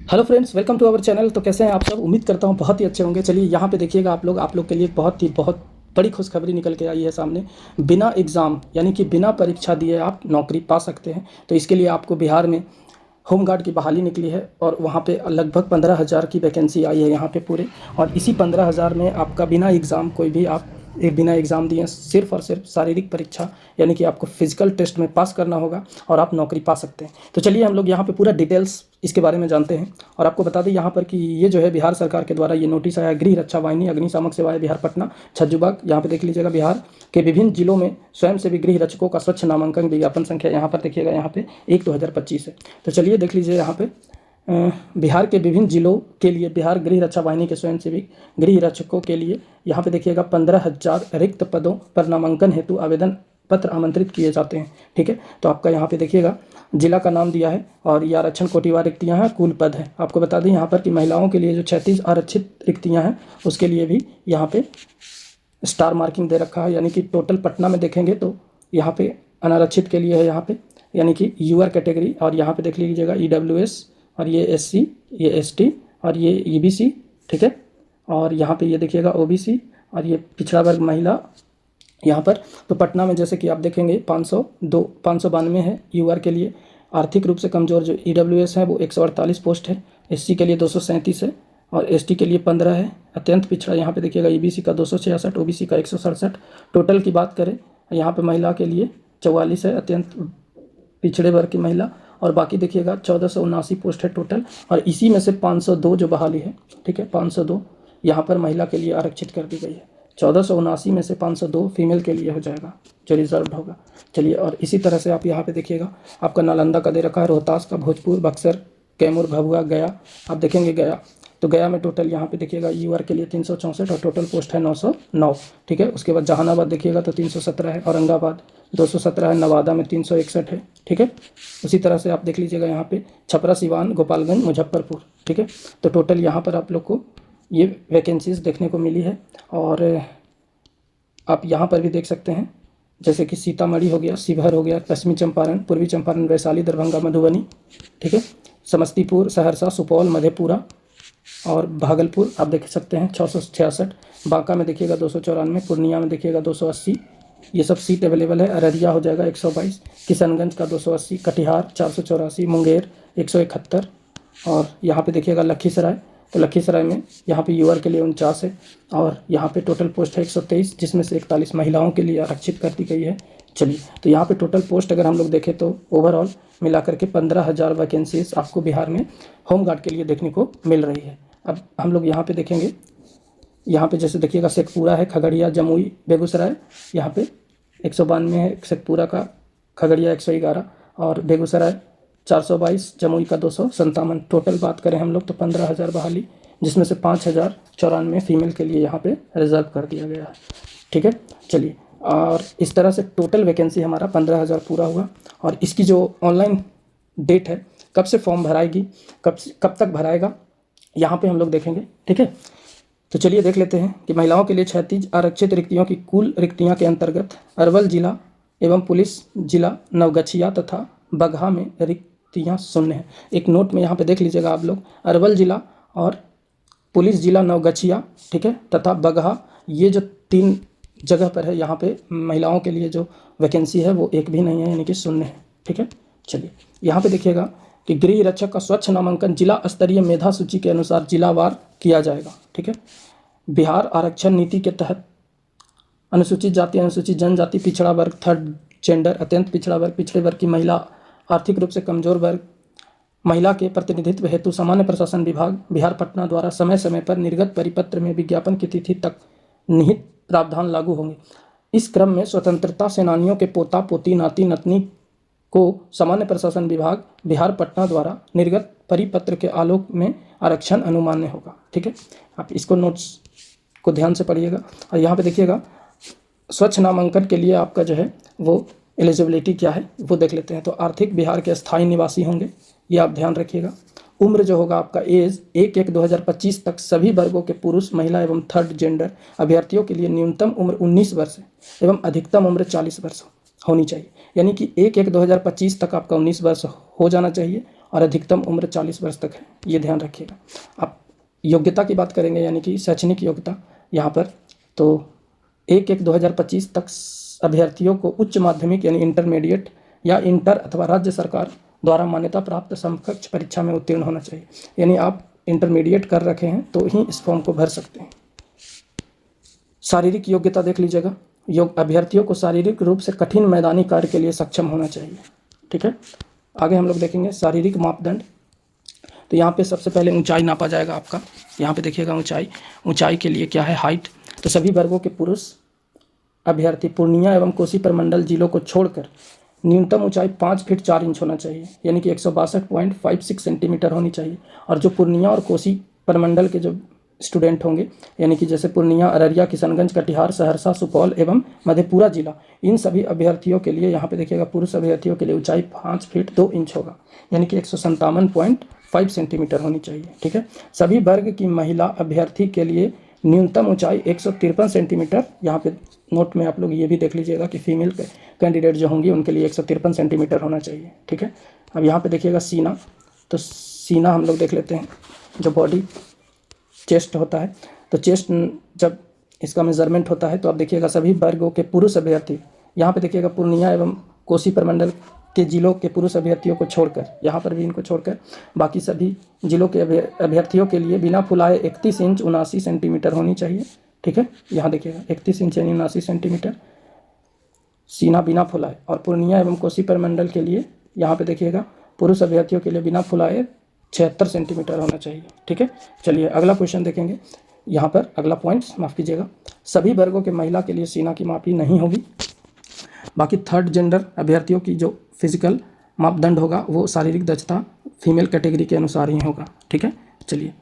Hello friends, welcome to our channel. तो कैसे हैं आप सब? उम्मीद करता हूं बहुत ही अच्छे होंगे। चलिए यहाँ पे देखिएगा, आप लोग के लिए बहुत बड़ी खुशखबरी निकल के आई है सामने। बिना एग्ज़ाम यानी कि बिना परीक्षा दिए आप नौकरी पा सकते हैं। तो इसके लिए आपको बिहार में होमगार्ड की बहाली निकली है और वहाँ पे लगभग 15,000 की वैकेंसी आई है यहाँ पे पूरे। और इसी 15,000 में आपका बिना एग्ज़ाम कोई भी आप बिना एग्ज़ाम दिए सिर्फ़ और सिर्फ शारीरिक परीक्षा यानी कि आपको फिजिकल टेस्ट में पास करना होगा और आप नौकरी पा सकते हैं। तो चलिए हम लोग यहाँ पे पूरा डिटेल्स इसके बारे में जानते हैं। और आपको बता दें यहाँ पर कि ये जो है बिहार सरकार के द्वारा ये नोटिस आया, गृह रक्षा वाहिनी अग्निशामक सेवाएं बिहार पटना छज्जूबाग। यहाँ पे देख लीजिएगा, बिहार के विभिन्न जिलों में स्वयंसेवी गृह रक्षकों का स्वच्छ नामांकन विज्ञापन संख्या यहाँ पर देखिएगा, यहाँ पे 1/2025 है। तो चलिए देख लीजिए यहाँ पे बिहार के विभिन्न जिलों के लिए बिहार गृह रक्षा वाहिनी के स्वयंसेवी गृह रक्षकों के लिए यहाँ पे देखिएगा 15,000 रिक्त पदों पर नामांकन हेतु आवेदन पत्र आमंत्रित किए जाते हैं। ठीक है, तो आपका यहाँ पे देखिएगा जिला का नाम दिया है और ये आरक्षण कोटिवार रिक्तियाँ हैं, कुल पद हैं। आपको बता दें यहाँ पर कि महिलाओं के लिए जो 36 आरक्षित रिक्तियाँ हैं उसके लिए भी यहाँ पे स्टार मार्किंग दे रखा है, यानी कि टोटल पटना में देखेंगे तो यहाँ पे अनारक्षित के लिए है यहाँ पे यानी कि यूआर कैटेगरी। और यहाँ पे देख लीजिएगा EWS और ये SC, ये ST और ये EBC। ठीक है, और यहाँ पे ये देखिएगा OBC और ये पिछड़ा वर्ग महिला यहाँ पर। तो पटना में जैसे कि आप देखेंगे 592 है यूआर के लिए। आर्थिक रूप से कमज़ोर जो EWS है वो 148 पोस्ट है, SC के लिए 237 है और ST के लिए 15 है। अत्यंत पिछड़ा यहाँ पे देखिएगा EBC का 266, OBC का 167। टोटल की बात करें यहाँ पे महिला के लिए 44 है, अत्यंत पिछड़े वर्ग की महिला। और बाकी देखिएगा 1479 पोस्ट है टोटल। और इसी में से 502 जो बहाली है, ठीक है, 502 यहाँ पर महिला के लिए आरक्षित कर दी गई है। 1479 में से 502 फीमेल के लिए हो जाएगा जो रिजर्व्ड होगा। चलिए, और इसी तरह से आप यहाँ पे देखिएगा आपका नालंदा का दे रखा है, रोहतास का, भोजपुर, बक्सर, कैमूर, भभुआ, गया। आप देखेंगे गया, तो गया में टोटल यहाँ पे देखिएगा यूआर के लिए 364 और टोटल पोस्ट है 909। ठीक है, उसके बाद जहानाबाद देखिएगा तो 317 है, औरंगाबाद 217 है, नवादा में 361 है। ठीक है, उसी तरह से आप देख लीजिएगा यहाँ पे छपरा, सिवान, गोपालगंज, मुजफ्फरपुर। ठीक है, तो टोटल यहाँ पर आप लोग को ये वैकेंसीज़ देखने को मिली है। और आप यहाँ पर भी देख सकते हैं जैसे कि सीतामढ़ी हो गया, शिवहर हो गया, पश्चिमी चंपारण, पूर्वी चंपारण, वैशाली, दरभंगा, मधुबनी। ठीक है, समस्तीपुर, सहरसा, सुपौल, मधेपुरा और भागलपुर आप देख सकते हैं 666। बांका में देखिएगा 294, पूर्णिया में देखिएगा 280। ये सब सीट अवेलेबल है। अररिया हो जाएगा 122, किशनगंज का 280, कटिहार 484, मुंगेर 171 और यहाँ पे देखिएगा लखीसराय। तो लखीसराय में यहाँ पे यूआर के लिए 49 है और यहाँ पे टोटल पोस्ट है 123, जिसमें से 41 महिलाओं के लिए आरक्षित कर दी गई है। चलिए, तो यहाँ पे टोटल पोस्ट अगर हम लोग देखें तो ओवरऑल मिलाकर के 15,000 वैकेंसीज आपको बिहार में होमगार्ड के लिए देखने को मिल रही है। अब हम लोग यहाँ पे देखेंगे, यहाँ पे जैसे देखिएगा शेखपुरा है, खगड़िया, जमुई, बेगूसराय यहाँ पे 192 है शेखपुरा का, खगड़िया 111 और बेगूसराय 422, जमुई का 257। टोटल बात करें हम लोग तो 15,000 बहाली, जिसमें से 5,094 फीमेल के लिए यहाँ पे रिजर्व कर दिया गया है। ठीक है, चलिए, और इस तरह से टोटल वैकेंसी हमारा 15,000 पूरा हुआ। और इसकी जो ऑनलाइन डेट है, कब से फॉर्म भराएगी, कब तक भराएगा, यहाँ पे हम लोग देखेंगे। ठीक है, तो चलिए देख लेते हैं कि महिलाओं के लिए 36 आरक्षित रिक्तियों की कुल रिक्तियाँ के अंतर्गत अरवल जिला एवं पुलिस जिला नवगछिया तथा बगहा में रिक्तियाँ शून्य हैं। एक नोट में यहाँ पे देख लीजिएगा आप लोग, अरवल जिला और पुलिस जिला नवगछिया, ठीक है, तथा बगहा, ये जो 3 जगह पर है यहाँ पे महिलाओं के लिए जो वैकेंसी है वो एक भी नहीं है, यानी कि शून्य है। ठीक है, चलिए यहाँ पे देखिएगा कि गृह रक्षक का स्वच्छ नामांकन जिला स्तरीय मेधा सूची के अनुसार जिलावार किया जाएगा। ठीक है, बिहार आरक्षण नीति के तहत अनुसूचित जाति, अनुसूचित जनजाति, पिछड़ा वर्ग, थर्ड जेंडर, अत्यंत पिछड़ा वर्ग, पिछड़े वर्ग की महिला, आर्थिक रूप से कमजोर वर्ग महिला के प्रतिनिधित्व हेतु सामान्य प्रशासन विभाग बिहार पटना द्वारा समय समय पर निर्गत परिपत्र में विज्ञापन की तिथि तक निहित प्रावधान लागू होंगे। इस क्रम में स्वतंत्रता सेनानियों के पोता पोती, नाती नतनी को सामान्य प्रशासन विभाग बिहार पटना द्वारा निर्गत परिपत्र के आलोक में आरक्षण अनुमान्य होगा। ठीक है, आप इसको नोट्स को ध्यान से पढ़िएगा। और यहाँ पे देखिएगा स्वच्छ नामांकन के लिए आपका जो है वो एलिजिबिलिटी क्या है वो देख लेते हैं। तो आर्थिक बिहार के स्थायी निवासी होंगे, ये आप ध्यान रखिएगा। उम्र जो होगा आपका एज 1/1/2025 तक सभी वर्गों के पुरुष, महिला एवं थर्ड जेंडर अभ्यर्थियों के लिए न्यूनतम उम्र 19 वर्ष है एवं अधिकतम उम्र 40 वर्ष होनी चाहिए। यानी कि 1/1/2025 तक आपका 19 वर्ष हो जाना चाहिए और अधिकतम उम्र 40 वर्ष तक है, ये ध्यान रखिएगा। आप योग्यता की बात करेंगे यानी कि शैक्षणिक योग्यता यहाँ पर, तो 1/1/2025 तक अभ्यर्थियों को उच्च माध्यमिक यानी इंटरमीडिएट या इंटर अथवा राज्य सरकार द्वारा मान्यता प्राप्त समकक्ष परीक्षा में उत्तीर्ण होना चाहिए। यानी आप इंटरमीडिएट कर रखे हैं तो ही इस फॉर्म को भर सकते हैं। शारीरिक योग्यता देख लीजिएगा, अभ्यर्थियों को शारीरिक रूप से कठिन मैदानी कार्य के लिए सक्षम होना चाहिए। ठीक है, आगे हम लोग देखेंगे शारीरिक मापदंड। तो यहाँ पे सबसे पहले ऊंचाई नापा जाएगा आपका। यहाँ पे देखिएगा ऊंचाई के लिए क्या है, हाइट। तो सभी वर्गों के पुरुष अभ्यर्थी पूर्णिया एवं कोसी प्रमंडल जिलों को छोड़कर न्यूनतम ऊंचाई 5 फीट 4 इंच होना चाहिए, यानी कि 162.56 सेंटीमीटर होनी चाहिए। और जो पूर्णिया और कोसी प्रमंडल के जो स्टूडेंट होंगे, यानी कि जैसे पूर्णिया, अररिया, किशनगंज, कटिहार, सहरसा, सुपौल एवं मधेपुरा जिला, इन सभी अभ्यर्थियों के लिए यहाँ पे देखिएगा पुरुष अभ्यर्थियों के लिए ऊंचाई 5 फीट 2 इंच होगा, यानी कि 157.5 सेंटीमीटर होनी चाहिए। ठीक है, सभी वर्ग की महिला अभ्यर्थी के लिए न्यूनतम ऊंचाई 153 सेंटीमीटर, यहाँ पे नोट में आप लोग ये भी देख लीजिएगा कि फीमेल कैंडिडेट जो होंगी उनके लिए 153 सेंटीमीटर होना चाहिए। ठीक है, अब यहाँ पे देखिएगा सीना। तो सीना हम लोग देख लेते हैं, जो बॉडी चेस्ट होता है, तो चेस्ट जब इसका मेजरमेंट होता है तो आप देखिएगा सभी वर्गों के पुरुष अभ्यर्थी, यहाँ पे देखिएगा पूर्णिया एवं कोसी प्रमंडल के जिलों के पुरुष अभ्यर्थियों को छोड़कर, यहाँ पर भी इनको छोड़कर बाकी सभी जिलों के अभ्यर्थियों के लिए बिना फुलाए 31 इंच 79 सेंटीमीटर होनी चाहिए। ठीक है, यहाँ देखिएगा 31 इंच यानी 79 सेंटीमीटर सीना बिना फुलाए। और पूर्णिया एवं कोसी प्रमंडल के लिए यहाँ पे देखिएगा पुरुष अभ्यर्थियों के लिए बिना फुलाए 76 सेंटीमीटर होना चाहिए। ठीक है, चलिए अगला क्वेश्चन देखेंगे। यहाँ पर अगला पॉइंट्स माफ़ कीजिएगा, सभी वर्गों के महिला के लिए सीना की मापी नहीं होगी। बाकी थर्ड जेंडर अभ्यर्थियों की जो फिजिकल मापदंड होगा वो शारीरिक दक्षता फीमेल कैटेगरी के अनुसार ही होगा। ठीक है, चलिए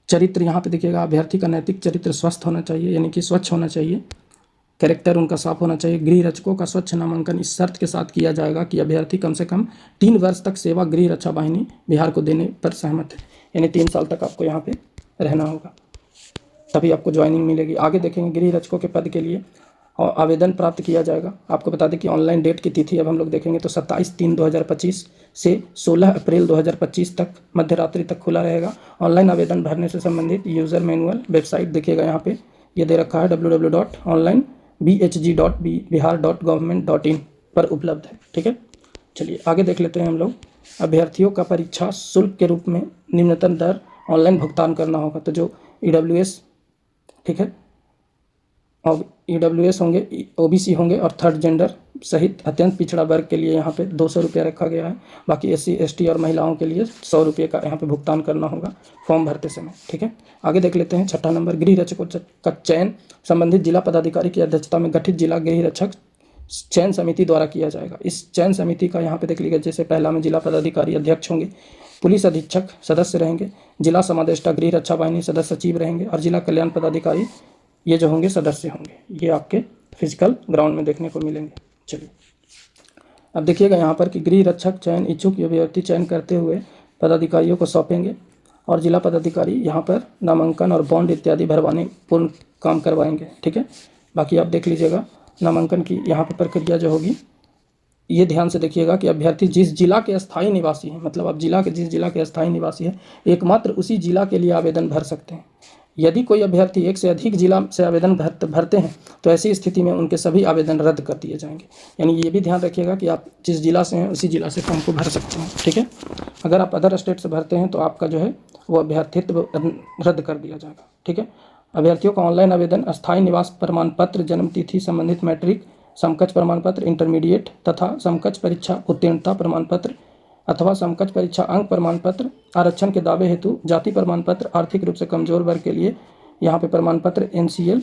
चरित्र, यहाँ पे देखिएगा अभ्यर्थी का नैतिक चरित्र स्वस्थ होना चाहिए, यानी कि स्वच्छ होना चाहिए। कैरेक्टर उनका साफ होना चाहिए। गृह रक्षकों का स्वच्छ नामांकन इस शर्त के साथ किया जाएगा कि अभ्यर्थी कम से कम 3 वर्ष तक सेवा गृह रक्षा वाहिनी बिहार को देने पर सहमत है, यानी 3 साल तक आपको यहाँ पे रहना होगा, तभी आपको ज्वाइनिंग मिलेगी। आगे देखेंगे गृह रक्षकों के पद के लिए और आवेदन प्राप्त किया जाएगा। आपको बता दें कि ऑनलाइन डेट की तिथि अब हम लोग देखेंगे तो 27/3/2025 से 16 अप्रैल 2025 तक मध्य रात्रि तक खुला रहेगा। ऑनलाइन आवेदन भरने से संबंधित यूज़र मैनुअल वेबसाइट देखिएगा, यहाँ पे ये दे रखा है www.onlinebhg.bihar.government.in पर उपलब्ध है। ठीक है, चलिए आगे देख लेते हैं हम लोग। अभ्यर्थियों का परीक्षा शुल्क के रूप में निम्नतम दर ऑनलाइन भुगतान करना होगा। तो जो EWS, ठीक है, और EWS होंगे, OBC होंगे और थर्ड जेंडर सहित अत्यंत पिछड़ा वर्ग के लिए यहाँ पे 200 रुपया रखा गया है। बाकी SC ST और महिलाओं के लिए 100 रुपये का यहाँ पे भुगतान करना होगा फॉर्म भरते समय। ठीक है, आगे देख लेते हैं। 6ठा नंबर, गृह रक्षकों का चयन संबंधित जिला पदाधिकारी की अध्यक्षता में गठित जिला गृह रक्षक चयन समिति द्वारा किया जाएगा। इस चयन समिति का यहाँ पे देख लीजिए, जैसे पहला में जिला पदाधिकारी अध्यक्ष होंगे, पुलिस अधीक्षक सदस्य रहेंगे, जिला समादेष्टा गृह रक्षा वाहिनी सदस्य सचिव रहेंगे और जिला कल्याण पदाधिकारी ये जो होंगे सदस्य होंगे। ये आपके फिजिकल ग्राउंड में देखने को मिलेंगे। चलिए अब देखिएगा यहाँ पर कि गृह रक्षक चयन इच्छुक अभ्यर्थी चयन करते हुए पदाधिकारियों को सौंपेंगे और जिला पदाधिकारी यहाँ पर नामांकन और बॉन्ड इत्यादि भरवाने पूर्ण काम करवाएंगे। ठीक है, बाकी आप देख लीजिएगा नामांकन की यहाँ पर प्रक्रिया जो होगी, ये ध्यान से देखिएगा कि अभ्यर्थी जिस जिला के अस्थायी निवासी हैं, मतलब आप जिस जिला के अस्थायी निवासी हैं एकमात्र उसी जिला के लिए आवेदन भर सकते हैं। यदि कोई अभ्यर्थी एक से अधिक जिला से आवेदन भरते हैं तो ऐसी स्थिति में उनके सभी आवेदन रद्द कर दिए जाएंगे। यानी ये भी ध्यान रखिएगा कि आप जिस जिला से हैं उसी जिला से फॉर्म को भर सकते हैं। ठीक है, अगर आप अदर स्टेट से भरते हैं तो आपका जो है वो अभ्यर्थित्व रद्द कर दिया जाएगा। ठीक है, अभ्यर्थियों का ऑनलाइन आवेदन अस्थायी निवास प्रमाण पत्र, जन्म तिथि संबंधित मैट्रिक समकक्ष प्रमाण पत्र, इंटरमीडिएट तथा समकक्ष परीक्षा उत्तीर्णता प्रमाण पत्र अथवा समकक्ष परीक्षा अंक प्रमाण पत्र, आरक्षण के दावे हेतु जाति प्रमाण पत्र, आर्थिक रूप से कमजोर वर्ग के लिए यहाँ पे प्रमाण पत्र, NCL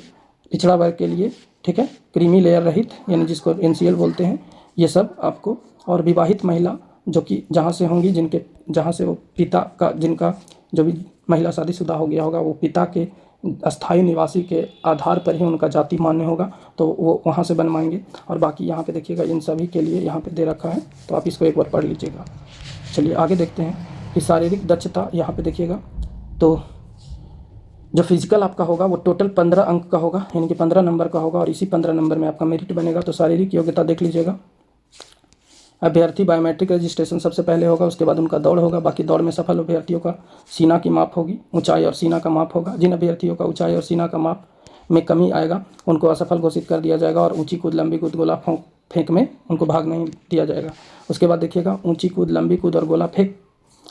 पिछड़ा वर्ग के लिए, ठीक है, क्रीमी लेयर रहित यानी जिसको NCL बोलते हैं, ये सब आपको, और विवाहित महिला जो कि जहाँ से होंगी जहाँ से वो पिता का, जिनका जो भी महिला शादीशुदा हो गया होगा वो पिता के अस्थायी निवासी के आधार पर ही उनका जाति मान्य होगा तो वो वहाँ से बनवाएंगे। और बाकी यहाँ पे देखिएगा इन सभी के लिए यहाँ पे दे रखा है, तो आप इसको एक बार पढ़ लीजिएगा। चलिए आगे देखते हैं कि शारीरिक दक्षता यहाँ पे देखिएगा, तो जो फिजिकल आपका होगा वो टोटल 15 अंक का होगा, यानी कि 15 नंबर का होगा और इसी 15 नंबर में आपका मेरिट बनेगा। तो शारीरिक योग्यता देख लीजिएगा, अभ्यर्थी बायोमेट्रिक रजिस्ट्रेशन सबसे पहले होगा, उसके बाद उनका दौड़ होगा। बाकी दौड़ में सफल अभ्यर्थियों का सीना की माप होगी, ऊंचाई और सीना का माप होगा। जिन अभ्यर्थियों का ऊंचाई और सीना का माप में कमी आएगा उनको असफल घोषित कर दिया जाएगा और ऊंची कूद, लंबी कूद, गोला फेंक में उनको भाग नहीं दिया जाएगा। उसके बाद देखिएगा ऊंची कूद, लंबी कूद और गोला फेंक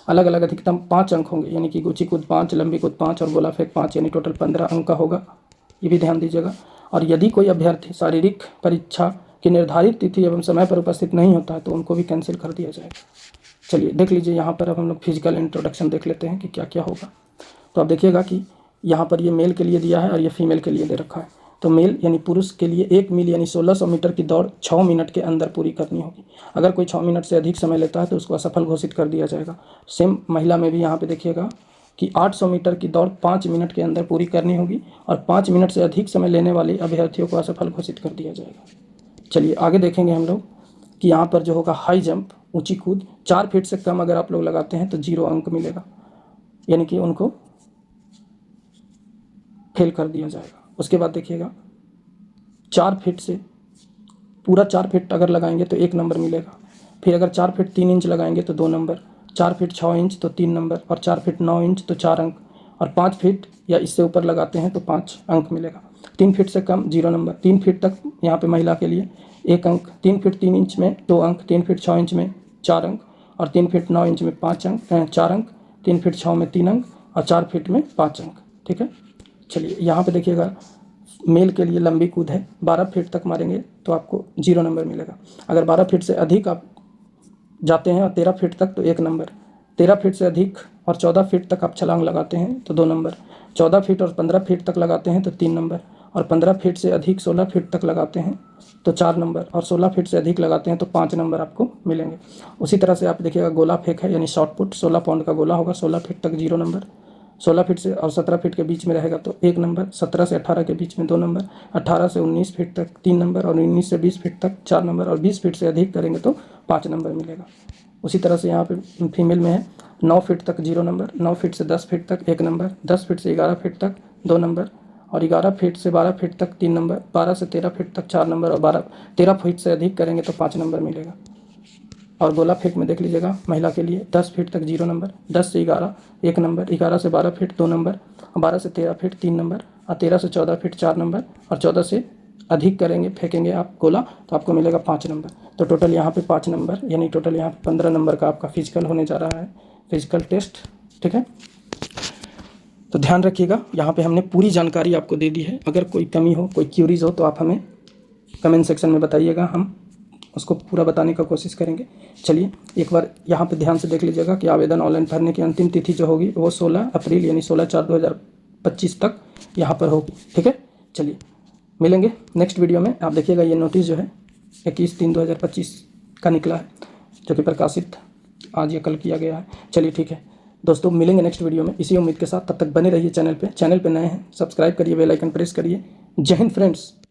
अलग अलग अधिकतम 5 अंक होंगे, यानी कि ऊंची कूद 5, लंबी कूद 5 और गोला फेंक 5, यानी टोटल 15 अंक का होगा। ये भी ध्यान दीजिएगा। और यदि कोई अभ्यर्थी शारीरिक परीक्षा की निर्धारित तिथि एवं समय पर उपस्थित नहीं होता है तो उनको भी कैंसिल कर दिया जाएगा। चलिए देख लीजिए, यहाँ पर अब हम लोग फिजिकल इंट्रोडक्शन देख लेते हैं कि क्या क्या होगा। तो आप देखिएगा कि यहाँ पर ये मेल के लिए दिया है और ये फीमेल के लिए दे रखा है। तो मेल यानी पुरुष के लिए 1 मील यानी 1600 मीटर की दौड़ 6 मिनट के अंदर पूरी करनी होगी। अगर कोई 6 मिनट से अधिक समय लेता है तो उसको असफल घोषित कर दिया जाएगा। सेम महिला में भी यहाँ पे देखिएगा कि 800 मीटर की दौड़ 5 मिनट के अंदर पूरी करनी होगी और 5 मिनट से अधिक समय लेने वाले अभ्यर्थियों को असफल घोषित कर दिया जाएगा। चलिए आगे देखेंगे हम लोग कि यहाँ पर जो होगा हाई जंप, ऊंची कूद 4 फीट से कम अगर आप लोग लगाते हैं तो 0 अंक मिलेगा, यानी कि उनको फेल कर दिया जाएगा। उसके बाद देखिएगा 4 फीट से पूरा 4 फीट अगर लगाएंगे तो 1 नंबर मिलेगा। फिर अगर 4 फीट 3 इंच लगाएंगे तो 2 नंबर, 4 फीट 6 इंच तो 3 नंबर और 4 फीट 9 इंच तो 4 अंक और 5 फीट या इससे ऊपर लगाते हैं तो 5 अंक मिलेगा। 3 फीट से कम 0 नंबर, 3 फीट तक यहाँ पे महिला के लिए 1 अंक, 3 फीट 3 इंच में 2 अंक, 3 फीट 6 इंच में 4 अंक और 3 फीट 9 इंच में 4 अंक, 3 फीट 6 में 3 अंक और 4 फीट में 5 अंक। ठीक है। चलिए यहाँ पे देखिएगा मेल के लिए लंबी कूद है, 12 फीट तक मारेंगे तो आपको 0 नंबर मिलेगा। अगर 12 फीट से अधिक आप जाते हैं और 13 फीट तक तो 1 नंबर, 13 फीट से अधिक और 14 फीट तक आप छलांग लगाते हैं तो 2 नंबर, 14 फीट और 15 फीट तक लगाते हैं तो 3 नंबर और 15 फीट से अधिक 16 फीट तक लगाते हैं तो 4 नंबर और 16 फीट से अधिक लगाते हैं तो 5 नंबर आपको मिलेंगे। उसी तरह से आप देखिएगा गोला फेंक है यानी शॉर्ट पुट, 16 पाउंड का गोला होगा, 16 फीट तक 0 नंबर, 16 फीट से और 17 फीट के बीच में रहेगा तो 1 नंबर, 17 से 18 के बीच में 2 नंबर, 18 से 19 फीट तक 3 नंबर और 19 से 20 फीट तक 4 नंबर और 20 फीट से अधिक करेंगे तो 5 नंबर मिलेगा। उसी तरह से यहाँ पे फीमेल में है 9 फीट तक 0 नंबर, 9 फीट से 10 फीट तक 1 नंबर, 10 फीट से 11 फीट तक 2 नंबर और 11 फीट से 12 फीट तक 3 नंबर, 12 से 13 फीट तक 4 नंबर और 13 फीट से अधिक करेंगे तो 5 नंबर मिलेगा। और गोला फेंक में देख लीजिएगा महिला के लिए 10 फीट तक 0 नंबर, 10 से 11 1 नंबर, 11 से 12 फीट 2 नंबर, 12 से 13 फीट 3 नंबर और 13 से 14 फीट 4 नंबर और 14 से अधिक करेंगे फेंकेंगे आप गोला तो आपको मिलेगा 5 नंबर। तो टोटल यहाँ पे 5 नंबर यानी टोटल यहाँ पे 15 नंबर का आपका फिजिकल होने जा रहा है, फिजिकल टेस्ट। ठीक है, तो ध्यान रखिएगा, यहाँ पे हमने पूरी जानकारी आपको दे दी है। अगर कोई कमी हो, कोई क्यूरीज हो तो आप हमें कमेंट सेक्शन में बताइएगा, हम उसको पूरा बताने का कोशिश करेंगे। चलिए एक बार यहाँ पे ध्यान से देख लीजिएगा कि आवेदन ऑनलाइन भरने की अंतिम तिथि जो होगी वो 16 अप्रैल यानी 16/4/2025 तक यहाँ पर होगी। ठीक है, चलिए मिलेंगे नेक्स्ट वीडियो में। आप देखिएगा ये नोटिस जो है 21/3/2025 का निकला है, जो कि प्रकाशित आज या कल किया गया है। चलिए ठीक है दोस्तों, मिलेंगे नेक्स्ट वीडियो में इसी उम्मीद के साथ। तब तक बने रहिए चैनल पे नए हैं सब्सक्राइब करिए, बेल आइकन प्रेस करिए। जय हिंद फ्रेंड्स।